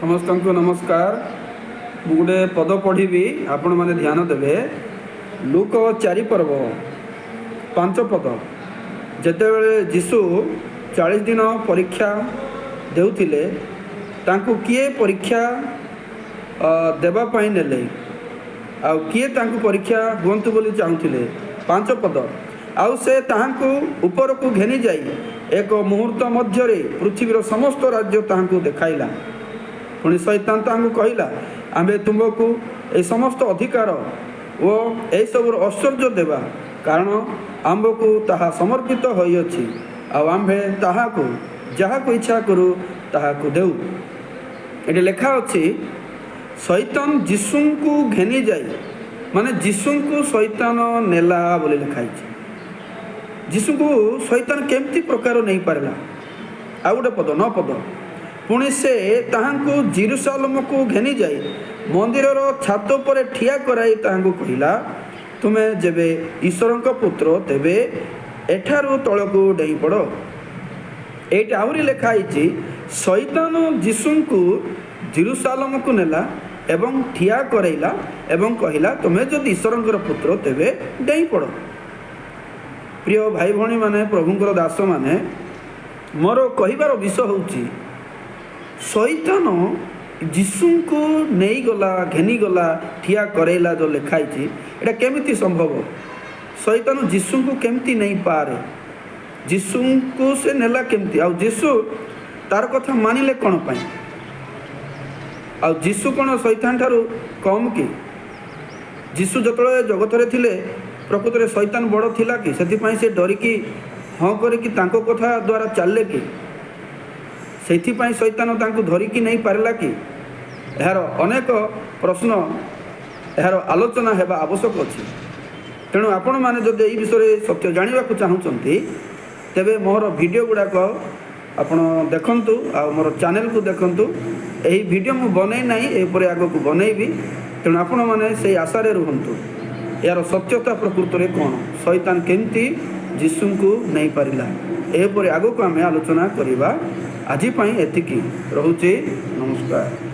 समस्त को नमस्कार। मु गोटे पद पढ़ी आपण मैंने ध्यान देवे। लूक 4 पर्व 5 पद। जेतेबेले जीशु 40 दिन परीक्षा देउथिले तांकु किए परीक्षा देवा पाई नेले आ किए तांकु परीक्षा हुंतु बोली चाहुथिले। 5 पद। आउ से ताहांकु ऊपर को घेनी जाई एक मुहूर्त मध्यरे पृथ्वीर समस्त राज्य ताहांकु देखाइला। पुणी शैतान ताहांकु कहिला आम्भे तुमको ए समस्त अधिकार ओ ए सब ऐश्वर्य देवा, कारण आम्भको ताहा समर्पित होई अछि आ आम्भे ताहाकु जहाको इच्छा करू ताहाकु देउ। एटे लेखा अछि शैतान जीशुंकु घेनी जाई, माने जीशुंकु शैतान नेला बोली लिखाई। जीशुंकु शैतान केमती प्रकार नहीं पारला। आ गोटे पद 9 पद। पुणी से ताहांकु जेरूशलेम को घेनी जाई मंदिरर छात पर ठिया कराई ताहांकु कहिला, तुमे जेबे ईश्वरंक पुत्र तेबे एठारु तळकु डेई पड़। एटा आउरी लेखा आइछि शैतान जीशुंकु जेरूशलेम को नेला एवं ठिया करैला एवं कहिला, तुमे जदि ईश्वरंकर पुत्र तेबे डेई पड़। प्रिय भाई भणी माने, प्रभुंकर दास माने, मोर कहिबार विषय होउछि शैतान जीशु को नहीं गला, घेनी गला, ठिया करैला जो लिखाई एटा केमिति संभव? शैतान जीशु को केमिति नहीं पारे? जीशु को से नेला केमिति? आ जीशु तार कथा मानिले कौन पाई? आ जीशु कौन शैतान ठारू कम कि? जीशु जतले जगत रे थिले प्रकृत रे शैतान बड़ थिला कि? सेथिपाई से डरिकी हाँ करिकी तांको कथा द्वारा चलले कि? सेथिपाई शैतान तांको धरिकी नहीं पारला कि? यार अनेक प्रश्न यार आलोचना हेबा आवश्यक अछि। तेणु आपण माने जदि एई विषय सत्य जानिबा को चाहुचंती तेबे मोर वीडियो गुडाक आपण देखंतु आ मोर चैनल को देखंतु। एही वीडियो मु बनै नाही, ए परे आगो को बनैबी। तेणु आपण माने सेई आशा रे रहंतु। यार सत्यता प्रकृत रे कोन? शैतान केमती जीशु को नहीं पारिला, ए परे आगो को आमे आलोचना करिबा। आज एतिकी रहुचे। नमस्कार।